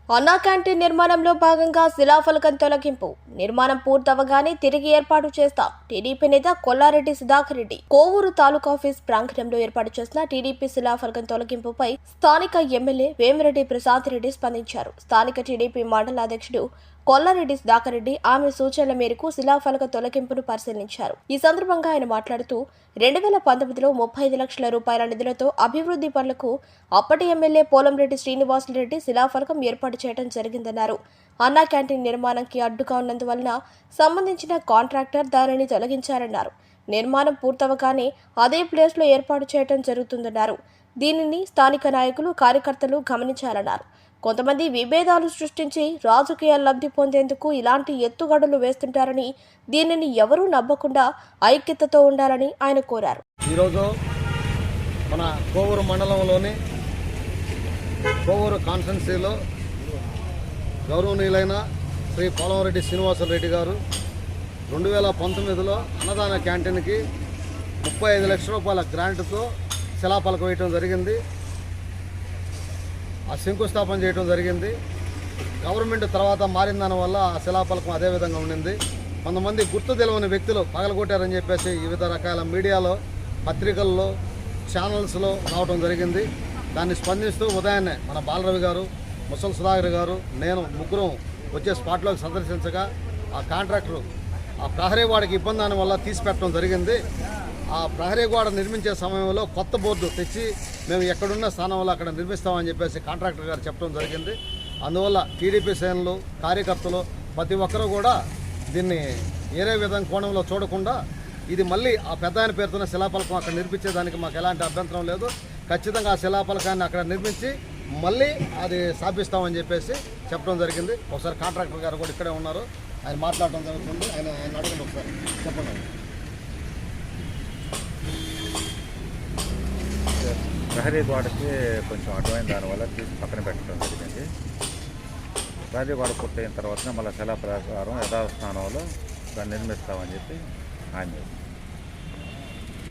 అన్నా క్యాంటీన్ నిర్మాణంలో భాగంగా శిలాఫలకం తొలగింపు. నిర్మాణం పూర్తవగానే తిరిగి ఏర్పాటు చేస్తాం. టీడీపీ నేత కొల్లారెడ్డి సుధాకర్ రెడ్డి కోవూరు తాలూకా ఆఫీస్ ప్రాంగణంలో ఏర్పాటు చేసిన టీడీపీ శిలాఫలకం తొలగింపుపై స్థానిక ఎమ్మెల్యే వేమిరెడ్డి ప్రసాద్ రెడ్డి స్పందించారు. స్థానిక టీడీపీ మండల అధ్యక్షుడు కొల్లారెడ్డి సుధాకర్ రెడ్డి ఆమె సూచనల మేరకు శిలాఫలక తొలగింపును పరిశీలించారు. ఈ సందర్భంగా ఆయన మాట్లాడుతూ 2019లో 35 లక్షల రూపాయల నిధులతో అభివృద్ధి పనులకు అప్పటి ఎమ్మెల్యే పోలంరెడ్డి శ్రీనివాసులరెడ్డి శిలాఫలకం ఏర్పాటు చేయడం జరిగిందన్నారు. అన్నా క్యాంటీన్ నిర్మాణానికి అడ్డుగా ఉన్నందువలన సంబంధించిన కాంట్రాక్టర్ దానిని తొలగించారన్నారు. నిర్మాణం పూర్తవగానే అదే ప్లేస్లో ఏర్పాటు చేయడం జరుగుతుందన్నారు. దీనిని స్థానిక నాయకులు కార్యకర్తలు గమనించాలన్నారు. కొంతమంది విభేదాలు సృష్టించి రాజకీయ లబ్ధి పొందేందుకు ఇలాంటి ఎత్తుగడలు వేస్తుంటారని, దీనిని ఎవరూ నమ్మకుండా ఐక్యతతో ఉండాలని ఆయన కోరారు. ఈరోజు మన కోవూరు మండలంలోని కోవూరు కాన్స్టిట్యున్సీలో గౌరవనీయులైన శ్రీ పోలంరెడ్డి శ్రీనివాసులరెడ్డి గారు 2019లో అన్నదాన క్యాంటీన్కి 35 లక్షల రూపాయల గ్రాంట్తో శిలాఫలకం వేయటం జరిగింది. ఆ శంకుస్థాపన చేయడం జరిగింది. గవర్నమెంట్ తర్వాత మారిన దానివల్ల ఆ శిలాఫలకం అదే విధంగా ఉండింది. కొంతమంది గుర్తు తెలియని వ్యక్తులు పగలగొట్టారని చెప్పేసి వివిధ రకాల మీడియాలో, పత్రికల్లో, ఛానల్స్లో రావడం జరిగింది. దాన్ని స్పందిస్తూ ఉదయాన్నే మన బాలరవి గారు, ముసల సుధాకర్ గారు, నేను ముగ్గురం వచ్చే స్పాట్లోకి సందర్శించగా ఆ కాంట్రాక్టరు ఆ ప్రహరీ గోడకి ఇబ్బంది వల్ల తీసిపెట్టడం జరిగింది. ఆ ప్రహరీ గోడ నిర్మించే సమయంలో కొత్త బోర్డు తెచ్చి మేము ఎక్కడున్న స్థానంలో అక్కడ నిర్మిస్తామని చెప్పేసి కాంట్రాక్టర్ గారు చెప్పడం జరిగింది. అందువల్ల టీడీపీ శ్రేణులు, కార్యకర్తలు ప్రతి ఒక్కరూ కూడా దీన్ని వేరే విధంగా కోణంలో చూడకుండా ఇది మళ్ళీ ఆ పెద్ద ఆయన పేరుతున్న శిలాఫలకం అక్కడ నిర్మించేదానికి మాకు ఎలాంటి అభ్యంతరం లేదు. ఖచ్చితంగా ఆ శిలాఫలకాన్ని అక్కడ నిర్మించి మళ్ళీ అది స్థాపిస్తామని చెప్పేసి చెప్పడం జరిగింది. ఒకసారి కాంట్రాక్టర్ గారు కూడా ఇక్కడే ఉన్నారు, ఆయన మాట్లాడడం జరుగుతుంది. ఆయన అడగండి, ఒకసారి చెప్పండి. ప్రహరీ గోడకి కొంచెం అడ్డమైన దానివల్ల తీసి పక్కన పెట్టడం జరిగింది. ప్రహరీ గోడ పూర్తయిన తర్వాత మళ్ళీ శిలా ప్రకారం యథాస్థానంలో దాన్ని నిర్మిస్తామని చెప్పి హామీ